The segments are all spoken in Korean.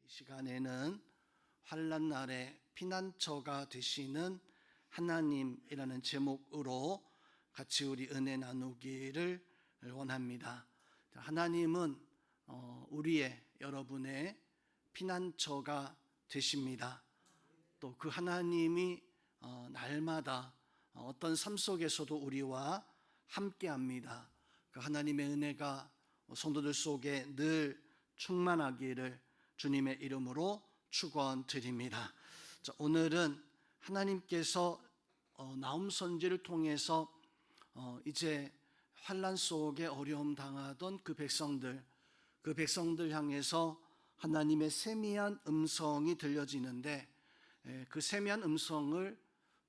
이 시간에는 환난 날에 피난처가 되시는 하나님이라는 제목으로 같이 우리 은혜 나누기를 원합니다. 하나님은 우리의 여러분의 피난처가 되십니다. 또 그 하나님이 날마다 어떤 삶 속에서도 우리와 함께합니다. 그 하나님의 은혜가 성도들 속에 늘 충만하기를 주님의 이름으로 축원드립니다. 오늘은 하나님께서 나움 선지를 통해서 이제 환난 속에 어려움 당하던 그 백성들 향해서 하나님의 세미한 음성이 들려지는데, 그 세미한 음성을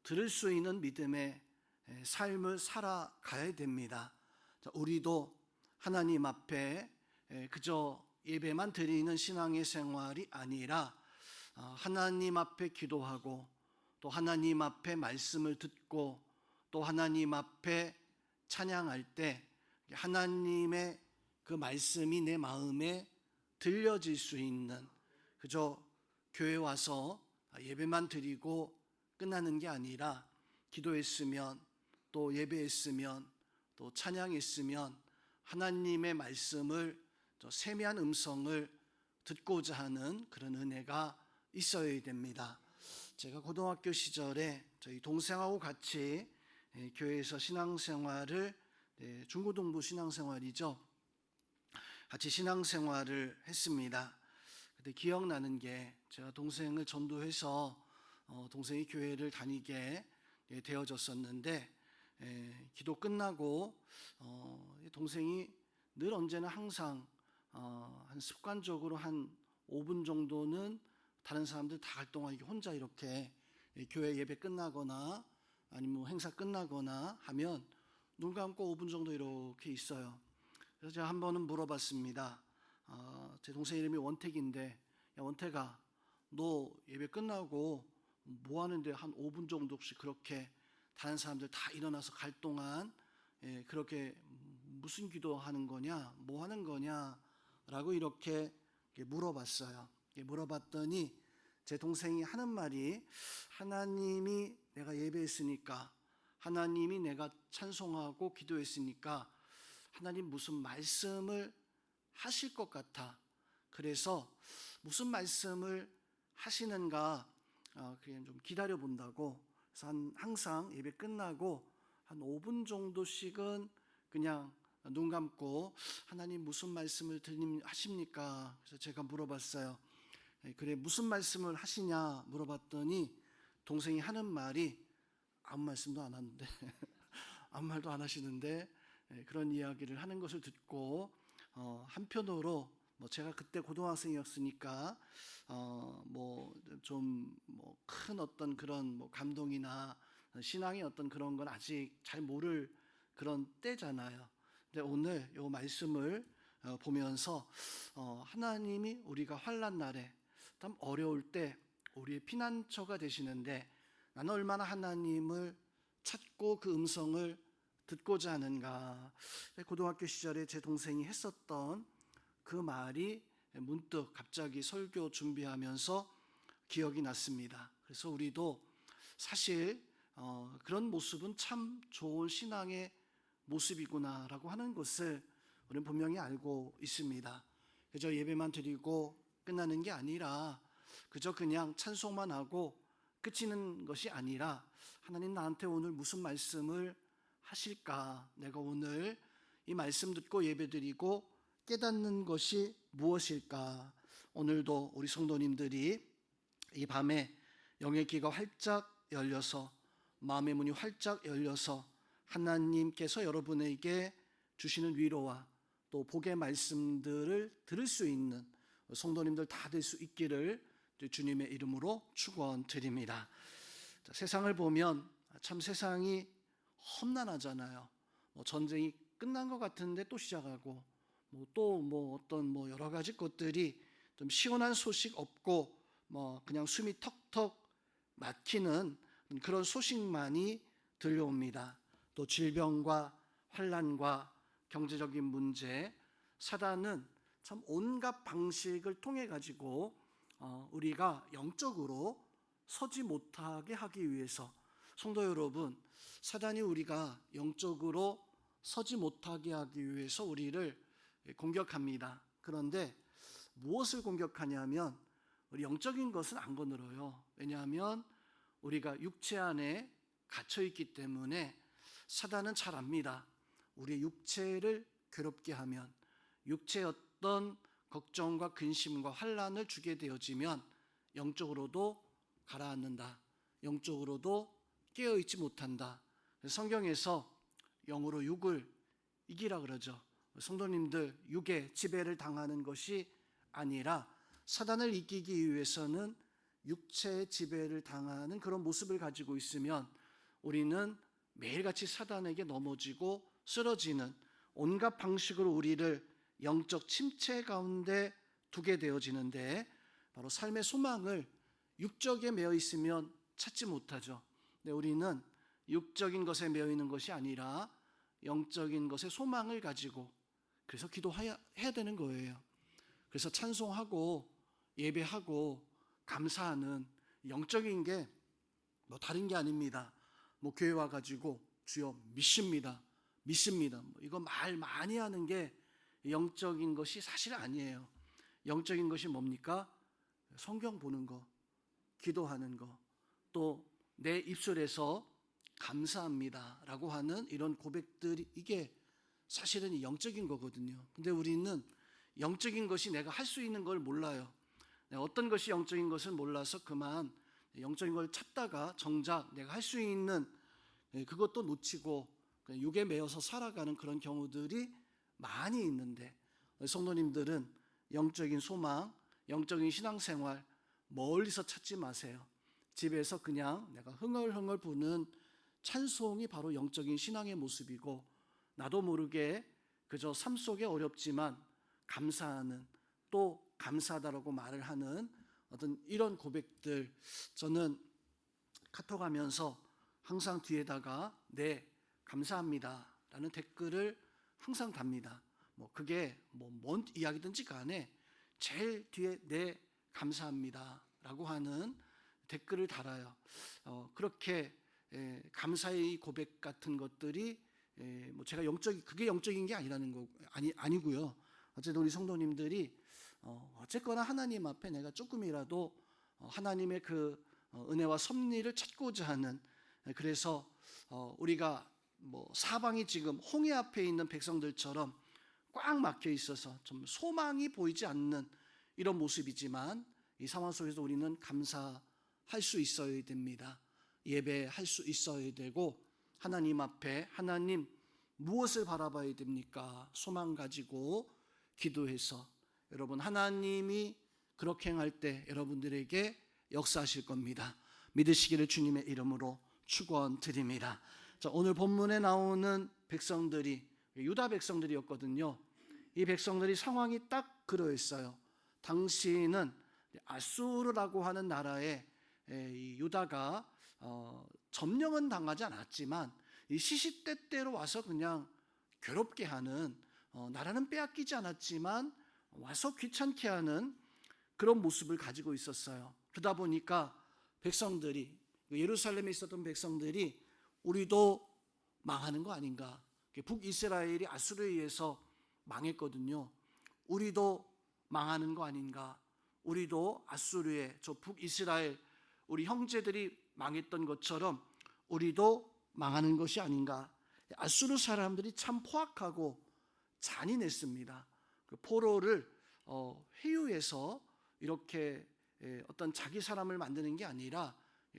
들을 수 있는 믿음의 삶을 살아가야 됩니다. 우리도 하나님 앞에 그저 예배만 드리는 신앙의 생활이 아니라 하나님 앞에 기도하고, 또 하나님 앞에 말씀을 듣고, 또 하나님 앞에 찬양할 때 하나님의 그 말씀이 내 마음에 들려질 수 있는, 그저 교회 와서 예배만 드리고 끝나는 게 아니라 기도했으면, 또 예배했으면, 또 찬양했으면 하나님의 말씀을, 세미한 음성을 듣고자 하는 그런 은혜가 있어야 됩니다. 제가 고등학교 시절에 저희 동생하고 같이 교회에서 신앙생활을, 중고등부 신앙생활이죠, 같이 신앙생활을 했습니다. 그때 기억나는 게, 제가 동생을 전도해서 동생이 교회를 다니게 되어졌었는데, 기도 끝나고 동생이 늘 언제나 항상 한 습관적으로 한 5분 정도는 다른 사람들 다 갈 동안 혼자 이렇게 교회 예배 끝나거나 아니면 행사 끝나거나 하면 눈 감고 5분 정도 이렇게 있어요. 그래서 제가 한 번은 물어봤습니다. 제 동생 이름이 원택인데, 야 원택아, 너 예배 끝나고 뭐 하는데 한 5분 정도씩 그렇게 다른 사람들 다 일어나서 갈 동안 그렇게 무슨 기도하는 거냐, 뭐 하는 거냐 라고 이렇게 물어봤어요. 물어봤더니 제 동생이 하는 말이, 하나님이 내가 예배했으니까, 하나님이 내가 찬송하고 기도했으니까 하나님 무슨 말씀을 하실 것 같아. 그래서 무슨 말씀을 하시는가 그냥 좀 기다려 본다고. 그래서 항상 예배 끝나고 한 5분 정도씩은 그냥 눈 감고 하나님 무슨 말씀을 하십니까? 그래서 제가 물어봤어요. 그래, 무슨 말씀을 하시냐 물어봤더니 동생이 하는 말이, 아무 말씀도 안 하는데 아무 말도 안 하시는데 그런 이야기를 하는 것을 듣고, 한편으로 제가 그때 고등학생이었으니까 큰 어떤 그런 감동이나 신앙의 어떤 그런 건 아직 잘 모를 그런 때잖아요. 근데 오늘 이 말씀을 보면서 하나님이 우리가 환난 날에 참 어려울 때 우리의 피난처가 되시는데, 나는 얼마나 하나님을 찾고 그 음성을 듣고자 하는가. 고등학교 시절에 제 동생이 했었던 그 말이 문득 갑자기 설교 준비하면서 기억이 났습니다. 그래서 우리도 사실 그런 모습은 참 좋은 신앙의 모습이구나라고 하는 것을 우리는 분명히 알고 있습니다. 그저 예배만 드리고 끝나는 게 아니라, 그저 그냥 찬송만 하고 끝이는 것이 아니라, 하나님 나한테 오늘 무슨 말씀을 하실까? 내가 오늘 이 말씀 듣고 예배드리고 깨닫는 것이 무엇일까? 오늘도 우리 성도님들이 이 밤에 영의 귀가 활짝 열려서, 마음의 문이 활짝 열려서 하나님께서 여러분에게 주시는 위로와 또 복의 말씀들을 들을 수 있는 성도님들 다 될 수 있기를 주님의 이름으로 축원드립니다. 세상을 보면 참 세상이 험난하잖아요. 전쟁이 끝난 것 같은데 또 시작하고, 어떤 여러 가지 것들이 좀 시원한 소식 없고 그냥 숨이 턱턱 막히는 그런 소식만이 들려옵니다. 또 질병과 환난과 경제적인 문제, 사단은 참 온갖 방식을 통해 가지고 우리가 영적으로 서지 못하게 하기 위해서, 성도 여러분, 사단이 우리가 영적으로 서지 못하게 하기 위해서 우리를 공격합니다. 그런데 무엇을 공격하냐면 우리 영적인 것은 안 거늘어요. 왜냐하면 우리가 육체 안에 갇혀 있기 때문에 사단은 잘 압니다. 우리 육체를 괴롭게 하면, 육체의 어떤 걱정과 근심과 환난을 주게 되어지면 영적으로도 가라앉는다. 영적으로도 깨어있지 못한다. 성경에서 영으로 육을 이기라 그러죠. 성도님들, 육의 지배를 당하는 것이 아니라 사단을 이기기 위해서는 육체의 지배를 당하는 그런 모습을 가지고 있으면 우리는 매일같이 사단에게 넘어지고 쓰러지는 온갖 방식으로 우리를 영적 침체 가운데 두게 되어지는데, 바로 삶의 소망을 육적에 매여 있으면 찾지 못하죠. 근데 우리는 육적인 것에 매여 있는 것이 아니라 영적인 것에 소망을 가지고, 그래서 기도해야 되는 거예요. 그래서 찬송하고 예배하고 감사하는 영적인 게 뭐 다른 게 아닙니다. 뭐 교회 와가지고 주여 믿습니다, 뭐 이거 말 많이 하는 게 영적인 것이 사실 아니에요. 영적인 것이 뭡니까? 성경 보는 거, 기도하는 거, 또 내 입술에서 감사합니다 라고 하는 이런 고백들이, 이게 사실은 영적인 거거든요. 근데 우리는 영적인 것이 내가 할 수 있는 걸 몰라요. 어떤 것이 영적인 것을 몰라서 그만 영적인 걸 찾다가 정작 내가 할 수 있는 그것도 놓치고 육에 매여서 살아가는 그런 경우들이 많이 있는데, 성도님들은 영적인 소망, 영적인 신앙생활 멀리서 찾지 마세요. 집에서 그냥 내가 흥얼흥얼 부는 찬송이 바로 영적인 신앙의 모습이고, 나도 모르게 그저 삶 속에 어렵지만 감사하는, 또 감사하다라고 말을 하는 어떤 이런 고백들, 저는 카톡하면서 항상 뒤에다가 네 감사합니다 라는 댓글을 항상 답니다. 뭐 그게 뭔 이야기든지 간에 제일 뒤에 네 감사합니다 라고 하는 댓글을 달아요. 그렇게 감사의 고백 같은 것들이 뭐 제가 그게 영적인 게 아니라는 거 아니고요. 어쨌든 우리 성도님들이 어쨌거나 하나님 앞에 내가 조금이라도 하나님의 그 은혜와 섭리를 찾고자 하는, 그래서 우리가 뭐 사방이 지금 홍해 앞에 있는 백성들처럼 꽉 막혀 있어서 좀 소망이 보이지 않는 이런 모습이지만, 이 상황 속에서 우리는 감사할 수 있어야 됩니다. 예배할 수 있어야 되고, 하나님 앞에 하나님 무엇을 바라봐야 됩니까? 소망 가지고 기도해서, 여러분 하나님이 그렇게 행할 때 여러분들에게 역사하실 겁니다. 믿으시기를 주님의 이름으로 축원드립니다. 자, 오늘 본문에 나오는 백성들이 유다 백성들이었거든요. 이 백성들이 상황이 딱 그러했어요. 당시는 아수르라고 하는 나라에 이 유다가 점령은 당하지 않았지만 이 시시때때로 와서 그냥 괴롭게 하는, 나라는 빼앗기지 않았지만 와서 귀찮게 하는 그런 모습을 가지고 있었어요. 그러다 보니까 백성들이, 예루살렘에 있었던 백성들이 우리도 망하는 거 아닌가, 북이스라엘이 아수르에 의해서 망했거든요. 우리도 망하는 거 아닌가, 우리도 아수르의 저 북이스라엘 우리 형제들이 망했던 것처럼 우리도 망하는 것이 아닌가. 아수르 사람들이 참 포악하고 잔인했습니다. 그 포로를 회유해서 이렇게 어떤 자기 사람을 만드는 게 아니라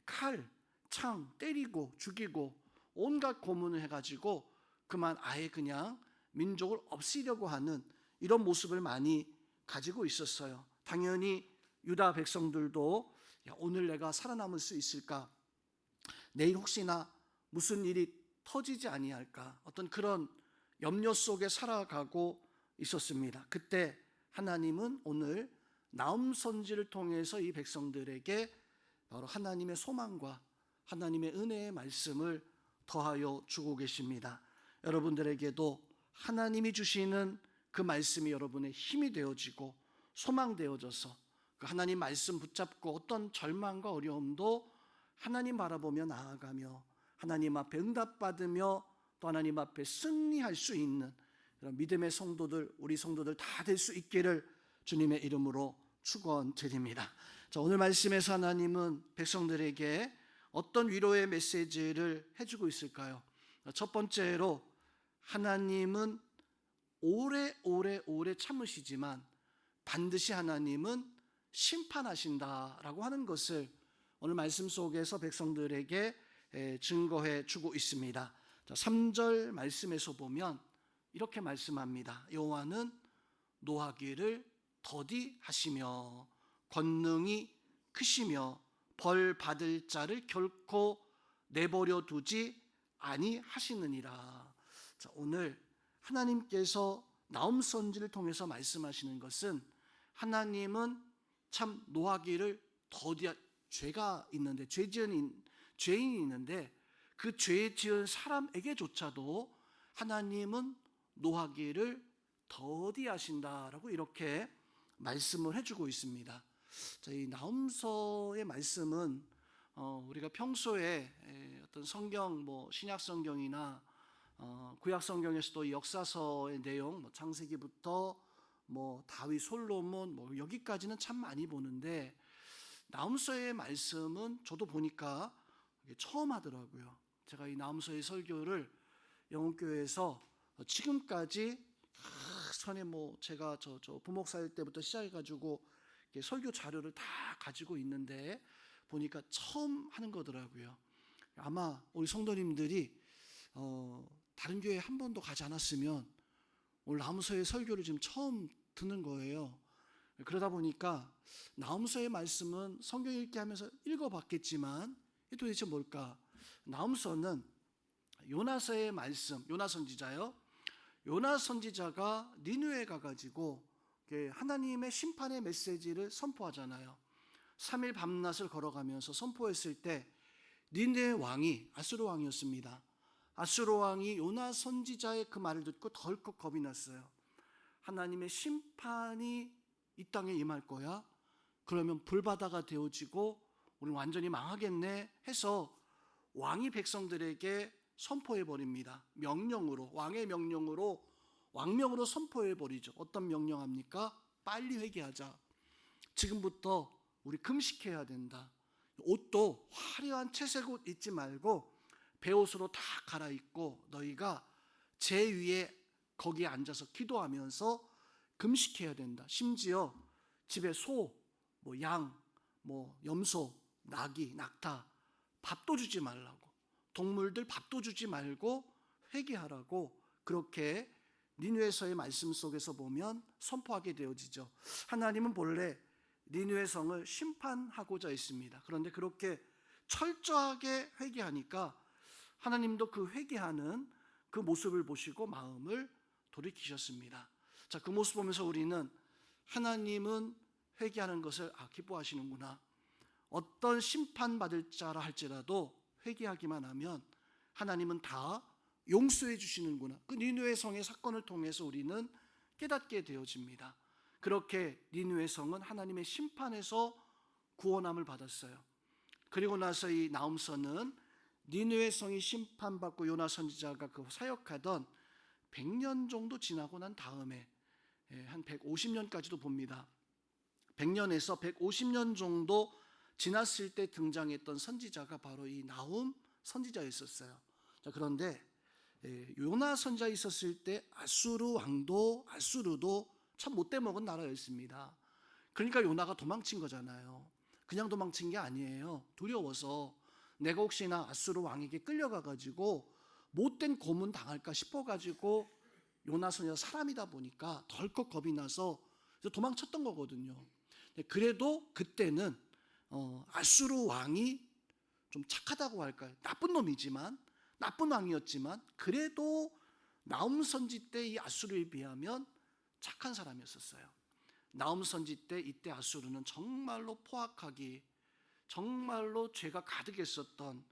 칼, 창 때리고 죽이고 온갖 고문을 해가지고 그만 아예 그냥 민족을 없애려고 하는 이런 모습을 많이 가지고 있었어요. 당연히 유다 백성들도 오늘 내가 살아남을 수 있을까, 내일 혹시나 무슨 일이 터지지 아니할까, 어떤 그런 염려 속에 살아가고 있었습니다. 그때 하나님은 오늘 나움 선지를 통해서 이 백성들에게 바로 하나님의 소망과 하나님의 은혜의 말씀을 더하여 주고 계십니다. 여러분들에게도 하나님이 주시는 그 말씀이 여러분의 힘이 되어지고 소망되어져서 그 하나님 말씀 붙잡고 어떤 절망과 어려움도 하나님 바라보며 나아가며 하나님 앞에 응답받으며 또 하나님 앞에 승리할 수 있는 그런 믿음의 성도들, 우리 성도들 다 될 수 있기를 주님의 이름으로 축원드립니다. 자, 오늘 말씀에서 하나님은 백성들에게 어떤 위로의 메시지를 해주고 있을까요? 첫 번째로 하나님은 오래 참으시지만 반드시 하나님은 심판하신다라고 하는 것을 오늘 말씀 속에서 백성들에게 증거해 주고 있습니다. 3절 말씀에서 보면 이렇게 말씀합니다. 여호와는 노하기를 더디하시며 권능이 크시며 벌 받을 자를 결코 내버려 두지 아니하시느니라. 자, 오늘 하나님께서 나움 선지를 통해서 말씀하시는 것은 하나님은 참 노하기를 죄가 있는데 죄인이 있는데 그 죄 지은 사람에게조차도 하나님은 노하기를 더디하신다라고 이렇게 말씀을 해주고 있습니다. 자, 이 나훔서의 말씀은 우리가 평소에 어떤 성경, 신약 성경이나 구약 성경에서도 이 역사서의 내용, 창세기부터 다윗, 솔로몬 여기까지는 참 많이 보는데 나훔서의 말씀은 저도 보니까 처음 하더라고요. 제가 이 나훔서의 설교를 영혼교회에서 지금까지 전에 제가 저 부목사일 때부터 시작해가지고 설교 자료를 다 가지고 있는데 보니까 처음 하는 거더라고요. 아마 우리 성도님들이 다른 교회 한 번도 가지 않았으면 오늘 나훔서의 설교를 지금 처음 듣는 거예요. 그러다 보니까 나훔서의 말씀은 성경 읽기 하면서 읽어봤겠지만 이게 도대체 뭘까? 나훔서는 요나서의 말씀, 요나 선지자요. 요나 선지자가 니느웨에 가가지고 하나님의 심판의 메시지를 선포하잖아요. 3일 밤낮을 걸어가면서 선포했을 때 니느웨 왕이 아수르 왕이었습니다. 아수르 왕이 요나 선지자의 그 말을 듣고 덜컥 겁이 났어요. 하나님의 심판이 이 땅에 임할 거야? 그러면 불바다가 되어지고 우리 완전히 망하겠네 해서 왕이 백성들에게 선포해버립니다. 명령으로, 왕의 명령으로, 왕명으로 선포해버리죠. 어떤 명령합니까? 빨리 회개하자. 지금부터 우리 금식해야 된다. 옷도 화려한 채색 옷 입지 말고 베옷으로 다 갈아입고 너희가 제 위에 거기에 앉아서 기도하면서 금식해야 된다. 심지어 집에 소, 양, 염소, 나귀, 낙타 밥도 주지 말라고, 동물들 밥도 주지 말고 회개하라고 그렇게 니느웨서의 말씀 속에서 보면 선포하게 되어지죠. 하나님은 본래 니느웨 성을 심판하고자 했습니다. 그런데 그렇게 철저하게 회개하니까 하나님도 그 회개하는 그 모습을 보시고 마음을 돌이키셨습니다. 자, 그 모습 보면서 우리는 하나님은 회개하는 것을 기뻐하시는구나. 어떤 심판받을 자라 할지라도 회개하기만 하면 하나님은 다 용서해 주시는구나. 그 니느웨 성의 사건을 통해서 우리는 깨닫게 되어집니다. 그렇게 니느웨 성은 하나님의 심판에서 구원함을 받았어요. 그리고 나서 이 나훔서는 니느웨 성이 심판받고 요나 선지자가 그 사역하던 100년 정도 지나고 난 다음에 한 150년까지도 봅니다. 100년에서 150년 정도 지났을 때 등장했던 선지자가 바로 이 나훔 선지자였었어요. 자, 그런데 요나 선지자 있었을 때 아수르도 참 못돼 먹은 나라였습니다. 그러니까 요나가 도망친 거잖아요. 그냥 도망친 게 아니에요. 두려워서 내가 혹시나 아수르 왕에게 끌려가가지고 못된 고문 당할까 싶어가지고 요나 선지자 사람이다 보니까 덜컥 겁이 나서 도망쳤던 거거든요. 그래도 그때는 아수르 왕이 좀 착하다고 할까요? 나쁜 놈이지만, 나쁜 왕이었지만 그래도 나훔 선지 때 이 아수르에 비하면 착한 사람이었어요. 나훔 선지 때 이때 아수르는 정말로 포악하기, 정말로 죄가 가득했었던,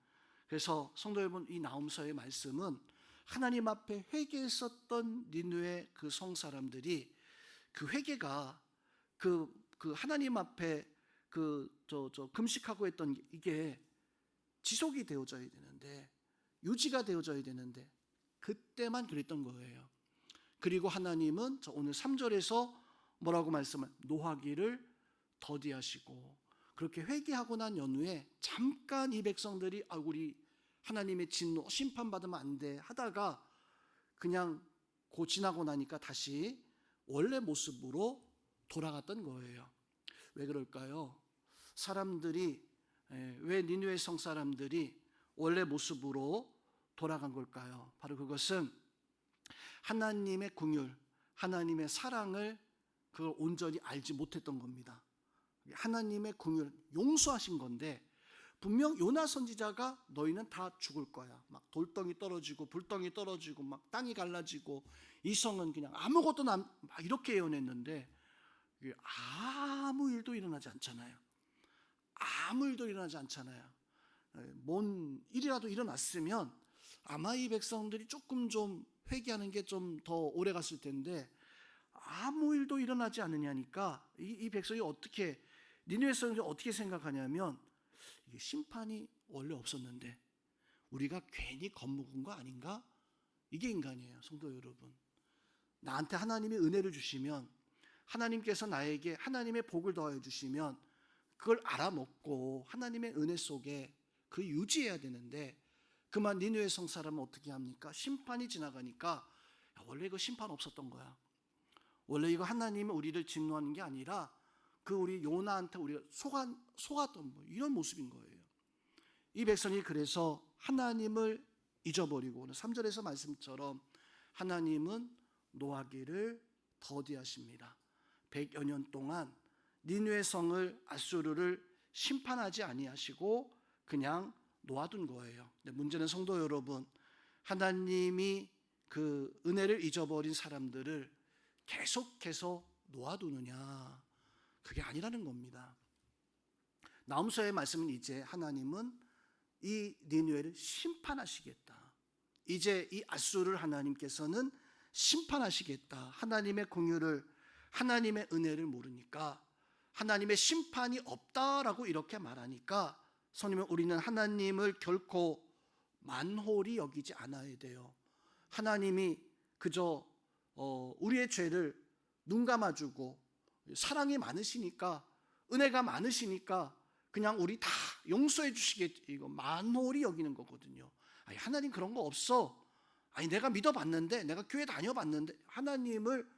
그래서 성도 여러분, 이 나훔서의 말씀은 하나님 앞에 회개했었던 니느웨 그 성 사람들이 그 회개가 그 그 하나님 앞에 금식하고 했던 이게 지속이 되어져야 되는데, 유지가 되어져야 되는데 그때만 그랬던 거예요. 그리고 하나님은 오늘 3절에서 뭐라고 말씀을, 노하기를 더디하시고, 그렇게 회개하고 난 연후에 잠깐 이 백성들이 우리 하나님의 진노 심판받으면 안 돼 하다가 그냥 지나고 나니까 다시 원래 모습으로 돌아갔던 거예요. 왜 그럴까요? 사람들이, 왜 니느웨 성 사람들이 원래 모습으로 돌아간 걸까요? 바로 그것은 하나님의 긍휼, 하나님의 사랑을 그걸 온전히 알지 못했던 겁니다. 하나님의 긍휼, 용서하신 건데, 분명 요나 선지자가 너희는 다 죽을 거야, 막 돌덩이 떨어지고 불덩이 떨어지고 막 땅이 갈라지고 이 성은 그냥 아무것도 막 이렇게 예언했는데 아무 일도 일어나지 않잖아요. 아무 일도 일어나지 않잖아요. 뭔 일이라도 일어났으면 아마 이 백성들이 조금 좀 회개하는 게 좀 더 오래 갔을 텐데, 아무 일도 일어나지 않느냐니까 이 백성이 어떻게, 니느웨 성이 어떻게 생각하냐면, 이게 심판이 원래 없었는데 우리가 괜히 겁먹은 거 아닌가? 이게 인간이에요. 성도 여러분, 나한테 하나님이 은혜를 주시면, 하나님께서 나에게 하나님의 복을 더해 주시면 그걸 알아먹고 하나님의 은혜 속에 그 유지해야 되는데, 그만 니느웨 성 사람은 어떻게 합니까? 심판이 지나가니까 원래 그 심판 없었던 거야. 원래 이거 하나님이 우리를 진노하는 게 아니라 그 우리 요나한테 우리가 속았던 이런 모습인 거예요. 이 백성이 그래서 하나님을 잊어버리고, 오늘 3절에서 말씀처럼 하나님은 노하기를 더디하십니다. 100여 년 동안 니느웨 성을, 아수르를 심판하지 아니하시고 그냥 놓아둔 거예요. 근데 문제는 성도 여러분, 하나님이 그 은혜를 잊어버린 사람들을 계속해서 놓아두느냐, 그게 아니라는 겁니다. 나훔서의 말씀은 이제 하나님은 이 니느웨를 심판하시겠다. 이제 이 아수르를 하나님께서는 심판하시겠다. 하나님의 긍휼을, 하나님의 은혜를 모르니까, 하나님의 심판이 없다라고 이렇게 말하니까, 성님은 우리는 하나님을 결코 만홀히 여기지 않아야 돼요. 하나님이 그저 우리의 죄를 눈 감아주고 사랑이 많으시니까, 은혜가 많으시니까 그냥 우리 다 용서해 주시겠지, 이거 만홀히 여기는 거거든요. 아니, 하나님 그런 거 없어. 아니, 내가 믿어봤는데, 내가 교회 다녀봤는데, 하나님을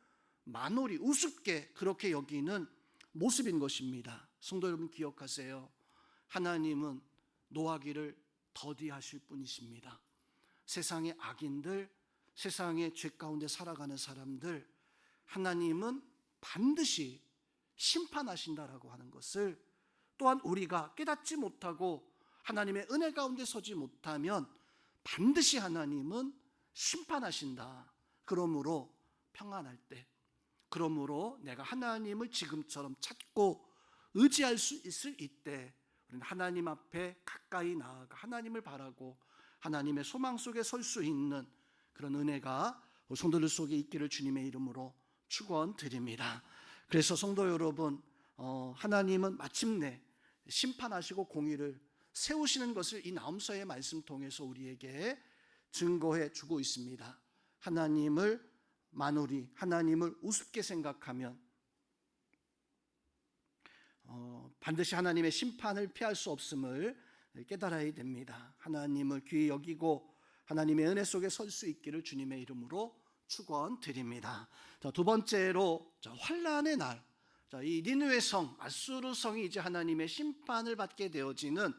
만홀히 우습게 그렇게 여기는 모습인 것입니다. 성도 여러분, 기억하세요. 하나님은 노하기를 더디하실 분이십니다. 세상의 악인들, 세상의 죄 가운데 살아가는 사람들, 하나님은 반드시 심판하신다라고 하는 것을, 또한 우리가 깨닫지 못하고 하나님의 은혜 가운데 서지 못하면 반드시 하나님은 심판하신다. 그러므로 평안할 때, 그러므로 내가 하나님을 지금처럼 찾고 의지할 수 있을 이때, 우리는 하나님 앞에 가까이 나아가 하나님을 바라고 하나님의 소망 속에 설 수 있는 그런 은혜가 성도들 속에 있기를 주님의 이름으로 축원드립니다. 그래서 성도 여러분, 하나님은 마침내 심판하시고 공의를 세우시는 것을 이 나훔서의 말씀 통해서 우리에게 증거해 주고 있습니다. 하나님을 만홀히, 하나님을 우습게 생각하면 반드시 하나님의 심판을 피할 수 없음을 깨달아야 됩니다. 하나님을 귀히 여기고 하나님의 은혜 속에 설 수 있기를 주님의 이름으로 축원드립니다. 두 번째로, 환난의 날, 이 니느웨 성, 아수르 성이 이제 하나님의 심판을 받게 되어지는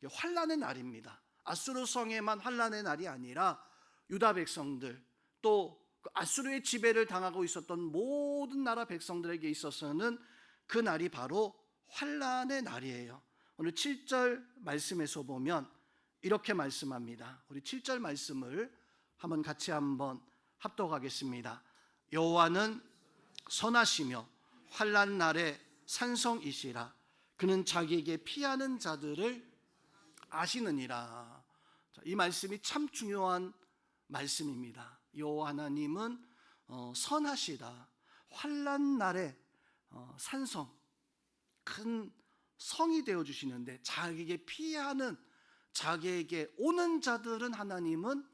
환난의 날입니다. 아수르 성에만 환난의 날이 아니라 유다 백성들, 또 아수르의 지배를 당하고 있었던 모든 나라 백성들에게 있어서는 그 날이 바로 환난의 날이에요. 오늘 7절 말씀에서 보면 이렇게 말씀합니다. 우리 7절 말씀을 같이 한번 합독하겠습니다. 여호와는 선하시며 환난 날에 산성이시라. 그는 자기에게 피하는 자들을 아시느니라. 이 말씀이 참 중요한 말씀입니다. 여호와 하나님은 선하시다. 환난 날에 산성, 큰 성이 되어 주시는데 자기에게 피하는, 자기에게 오는 자들은 하나님은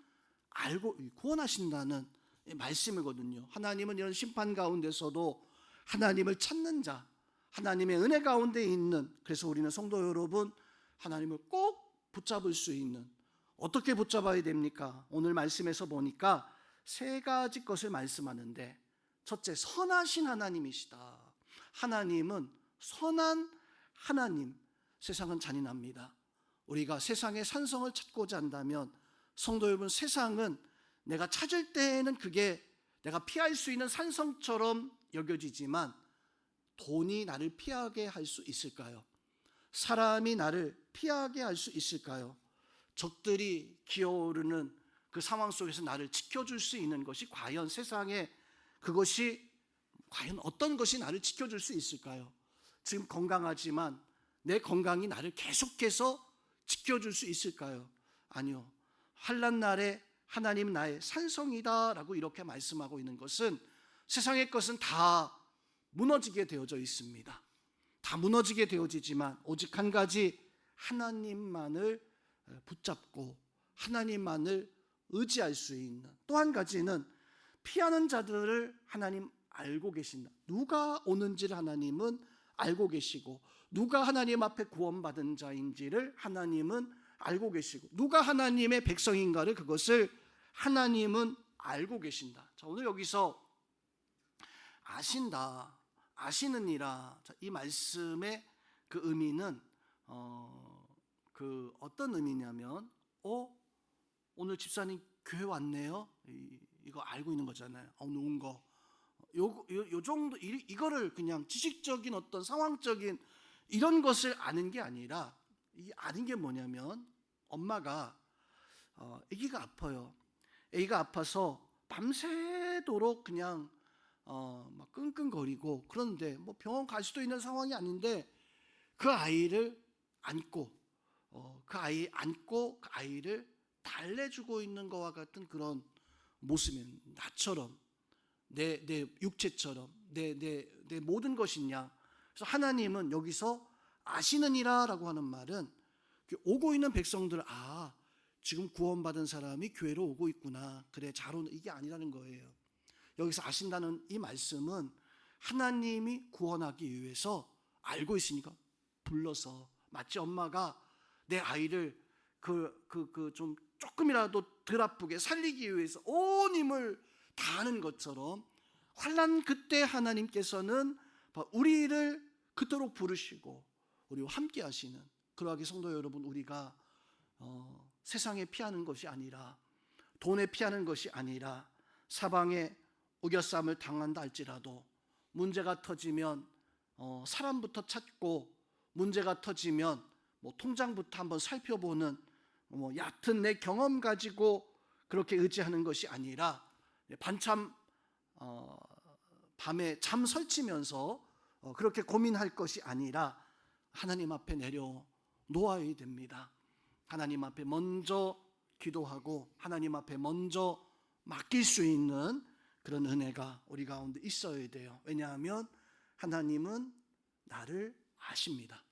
알고 구원하신다는 말씀이거든요. 하나님은 이런 심판 가운데서도 하나님을 찾는 자, 하나님의 은혜 가운데 있는, 그래서 우리는 성도 여러분, 하나님을 꼭 붙잡을 수 있는, 어떻게 붙잡아야 됩니까? 오늘 말씀에서 보니까 세 가지 것을 말씀하는데, 첫째, 선하신 하나님이시다. 하나님은 선한 하나님. 세상은 잔인합니다. 우리가 세상의 산성을 찾고자 한다면, 성도 여러분, 세상은 내가 찾을 때에는 그게 내가 피할 수 있는 산성처럼 여겨지지만, 돈이 나를 피하게 할 수 있을까요? 사람이 나를 피하게 할 수 있을까요? 적들이 기어오르는 그 상황 속에서 나를 지켜줄 수 있는 것이 과연 세상에, 그것이 과연 어떤 것이 나를 지켜줄 수 있을까요? 지금 건강하지만 내 건강이 나를 계속해서 지켜줄 수 있을까요? 아니요. 환난 날에 하나님 나의 산성이다라고 이렇게 말씀하고 있는 것은, 세상의 것은 다 무너지게 되어져 있습니다. 다 무너지게 되어지지만 오직 한 가지, 하나님만을 붙잡고 하나님만을 의지할 수 있는, 또 한 가지는 피하는 자들을 하나님 알고 계신다. 누가 오는지를 하나님은 알고 계시고, 누가 하나님 앞에 구원받은 자인지를 하나님은 알고 계시고, 누가 하나님의 백성인가를, 그것을 하나님은 알고 계신다. 자, 오늘 여기서 아신다, 아시느니라, 이 말씀의 그 의미는 그 어떤 의미냐면, 오늘 집사님 교회 왔네요, 이거 알고 있는 거잖아요. 오늘 온 거, 요 정도, 이거를 그냥 지식적인 어떤 상황적인 이런 것을 아는 게 아니라, 이 아는 게 뭐냐면, 엄마가 아기가 아파요. 아기가 아파서 밤새도록 그냥 막 끙끙거리고, 그런데 뭐 병원 갈 수도 있는 상황이 아닌데 그 아이를 안고 그 아이를 달래주고 있는 것과 같은 그런 모습이, 나처럼, 내 육체처럼, 내 모든 것이냐. 그래서 하나님은 여기서 아시느니라라고 하는 말은, 오고 있는 백성들, 지금 구원받은 사람이 교회로 오고 있구나, 그래 잘 오는, 이게 아니라는 거예요. 여기서 아신다는 이 말씀은 하나님이 구원하기 위해서 알고 있으니까 불러서, 마치 엄마가 내 아이를 좀 조금이라도 덜 아프게 살리기 위해서 온 힘을 다하는 것처럼, 환난 그때 하나님께서는 우리를 그토록 부르시고 우리와 함께 하시는, 그러하게 성도 여러분, 우리가 세상에 피하는 것이 아니라, 돈에 피하는 것이 아니라, 사방에 우겨쌈을 당한다 할지라도 문제가 터지면 사람부터 찾고, 문제가 터지면 통장부터 한번 살펴보는, 얕은 내 경험 가지고 그렇게 의지하는 것이 아니라, 반참 밤에 잠 설치면서 그렇게 고민할 것이 아니라 하나님 앞에 내려놓아야 됩니다. 하나님 앞에 먼저 기도하고 하나님 앞에 먼저 맡길 수 있는 그런 은혜가 우리 가운데 있어야 돼요. 왜냐하면 하나님은 나를 아십니다.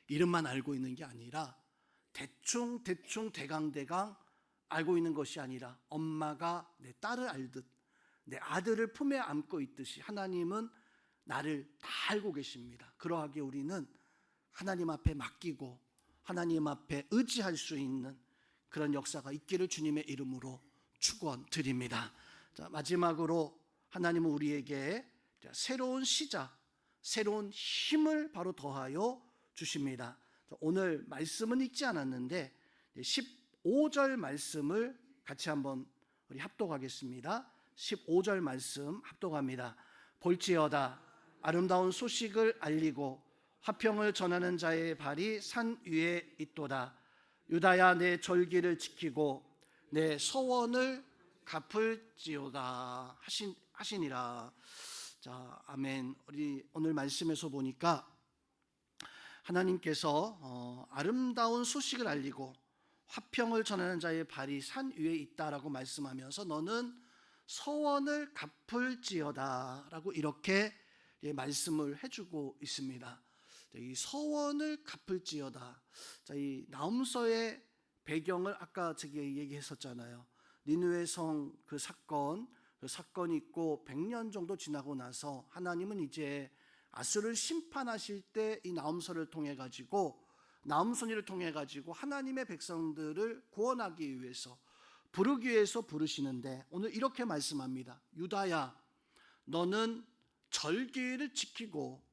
이름만 알고 있는 게 아니라 대충 대강 알고 있는 것이 아니라, 엄마가 내 딸을 알듯, 내 아들을 품에 안고 있듯이 하나님은 나를 다 알고 계십니다. 그러하게 우리는 하나님 앞에 맡기고 하나님 앞에 의지할 수 있는 그런 역사가 있기를 주님의 이름으로 축원드립니다. 자, 마지막으로 하나님은 우리에게 새로운 시작, 새로운 힘을 바로 더하여 주십니다. 오늘 말씀은 읽지 않았는데 15절 말씀을 같이 한번 우리 합독하겠습니다. 15절 말씀 합독합니다. 볼지어다 아름다운 소식을 알리고 화평을 전하는 자의 발이 산 위에 있도다. 유다야, 내 절기를 지키고 내 서원을 갚을지어다 하시니라. 자, 아멘. 우리 오늘 말씀에서 보니까 하나님께서 아름다운 소식을 알리고 화평을 전하는 자의 발이 산 위에 있다라고 말씀하면서, 너는 서원을 갚을지어다 라고 이렇게 말씀을 해주고 있습니다. 이 서원을 갚을지어다. 자, 이 나훔서의 배경을 아까 제가 얘기했었잖아요. 니느웨 성 그 사건이 있고 100년 정도 지나고 나서 하나님은 이제 아수르를 심판하실 때 이 나훔서를 통해 가지고 나훔선이를 통해 가지고 하나님의 백성들을 구원하기 위해서 부르기 위해서 부르시는데 오늘 이렇게 말씀합니다. 유다야, 너는 절기를 지키고,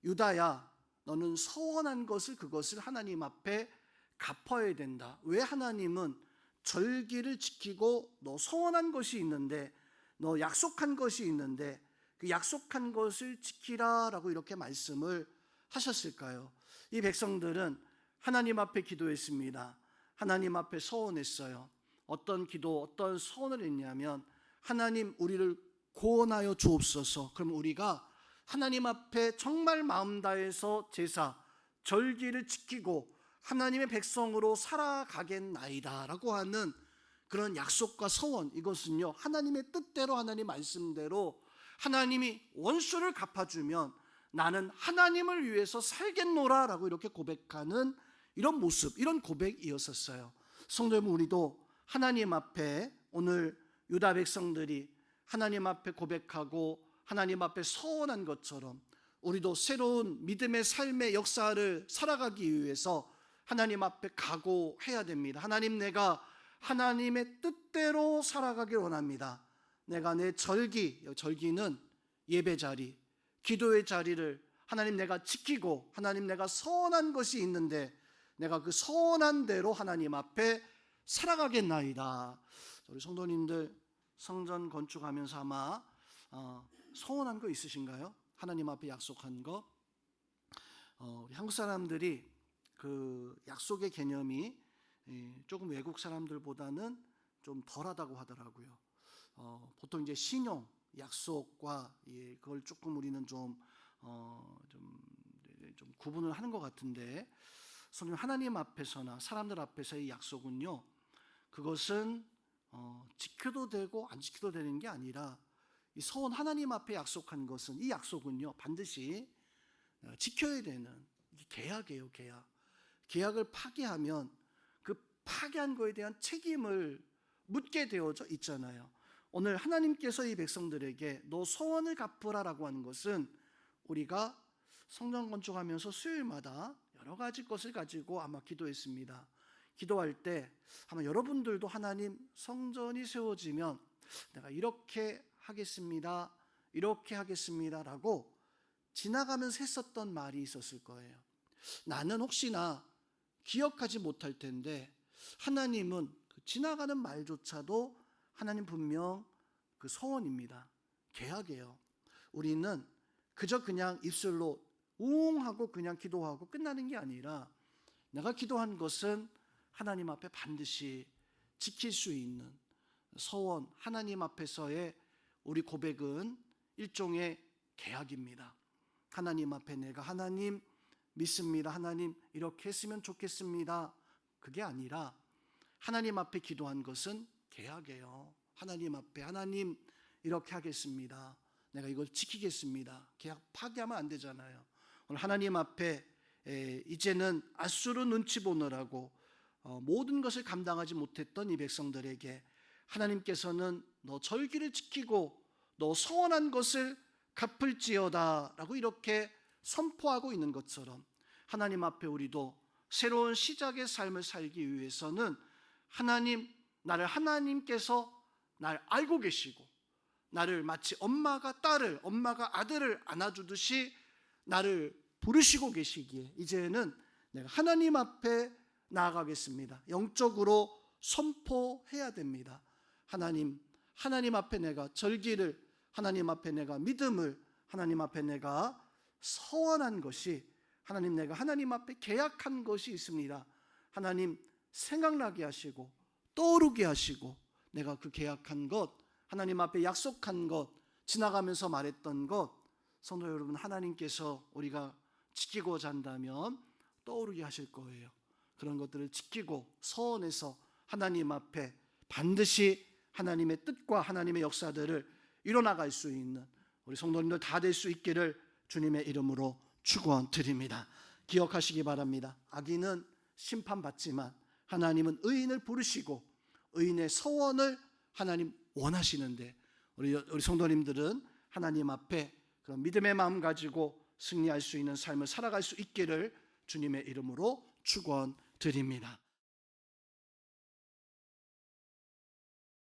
유다야, 너는 서원한 것을 그것을 하나님 앞에 갚아야 된다. 왜 하나님은 절기를 지키고 너 서원한 것이 있는데, 너 약속한 것이 있는데 그 약속한 것을 지키라라고 이렇게 말씀을 하셨을까요? 이 백성들은 하나님 앞에 기도했습니다. 하나님 앞에 서원했어요. 어떤 기도, 어떤 서원을 했냐면, 하나님 우리를 구원하여 주옵소서. 그럼 우리가 하나님 앞에 정말 마음 다해서 제사, 절기를 지키고 하나님의 백성으로 살아가겠나이다 라고 하는 그런 약속과 서원, 이것은요 하나님의 뜻대로, 하나님 말씀대로 하나님이 원수를 갚아주면 나는 하나님을 위해서 살겠노라 라고 이렇게 고백하는 이런 모습, 이런 고백이었었어요. 성도 여러분, 우리도 하나님 앞에 오늘 유다 백성들이 하나님 앞에 고백하고 하나님 앞에 서원한 것처럼 우리도 새로운 믿음의 삶의 역사를 살아가기 위해서 하나님 앞에 각오해야 됩니다. 하나님, 내가 하나님의 뜻대로 살아가길 원합니다. 내가 내 절기는 예배 자리, 기도의 자리를 하나님 내가 지키고, 하나님 내가 서원한 것이 있는데 내가 그 서원한 대로 하나님 앞에 살아가겠나이다. 우리 성도님들 성전 건축하면서 아마 서원한 거 있으신가요? 하나님 앞에 약속한 거. 우리 한국 사람들이 그 약속의 개념이 조금 외국 사람들보다는 좀 덜하다고 하더라고요. 보통 이제 신용, 약속과 그걸 조금 우리는 좀 구분을 하는 것 같은데, 성령 하나님 앞에서나 사람들 앞에서의 약속은요, 그것은 지켜도 되고 안 지켜도 되는 게 아니라, 이 서원 하나님 앞에 약속한 것은, 이 약속은요 반드시 지켜야 되는 계약이에요. 계약을 파기하면 그 파기한 거에 대한 책임을 묻게 되어져 있잖아요. 오늘 하나님께서 이 백성들에게 너 서원을 갚으라라고 하는 것은, 우리가 성전 건축하면서 수요일마다 여러 가지 것을 가지고 아마 기도했습니다. 기도할 때 아마 여러분들도 하나님, 성전이 세워지면 내가 이렇게 하겠습니다, 이렇게 하겠습니다라고 지나가면서 했었던 말이 있었을 거예요. 나는 혹시나 기억하지 못할 텐데, 하나님은 지나가는 말조차도 하나님 분명 그 서원입니다. 계약이에요. 우리는 그저 그냥 입술로 우웅하고 그냥 기도하고 끝나는 게 아니라, 내가 기도한 것은 하나님 앞에 반드시 지킬 수 있는 서원, 하나님 앞에서의 우리 고백은 일종의 계약입니다. 하나님 앞에 내가 하나님 믿습니다, 하나님 이렇게 했으면 좋겠습니다, 그게 아니라 하나님 앞에 기도한 것은 계약이에요. 하나님 앞에, 하나님 이렇게 하겠습니다, 내가 이걸 지키겠습니다. 계약 파기하면 안 되잖아요. 오늘 하나님 앞에 이제는 아수르 눈치 보느라고 모든 것을 감당하지 못했던 이 백성들에게 하나님께서는 너 절기를 지키고 너 서원한 것을 갚을지어다 라고 이렇게 선포하고 있는 것처럼, 하나님 앞에 우리도 새로운 시작의 삶을 살기 위해서는 하나님, 나를 하나님께서 날 알고 계시고, 나를 마치 엄마가 딸을, 엄마가 아들을 안아주듯이 나를 부르시고 계시기에 이제는 내가 하나님 앞에 나아가겠습니다. 영적으로 선포해야 됩니다. 하나님 앞에 내가 절기를, 하나님 앞에 내가 믿음을, 하나님 앞에 내가 서원한 것이, 하나님 내가 하나님 앞에 계약한 것이 있습니다. 하나님 생각나게 하시고 떠오르게 하시고, 내가 그 계약한 것, 하나님 앞에 약속한 것, 지나가면서 말했던 것, 성도 여러분, 하나님께서 우리가 지키고자 한다면 떠오르게 하실 거예요. 그런 것들을 지키고 서원해서 하나님 앞에 반드시 하나님의 뜻과 하나님의 역사들을 이뤄나갈 수 있는 우리 성도님들 다 될 수 있기를 주님의 이름으로 축원드립니다. 기억하시기 바랍니다. 악인은 심판받지만 하나님은 의인을 부르시고 의인의 소원을 하나님 원하시는데 우리 성도님들은 하나님 앞에 그런 믿음의 마음 가지고 승리할 수 있는 삶을 살아갈 수 있기를 주님의 이름으로 축원드립니다.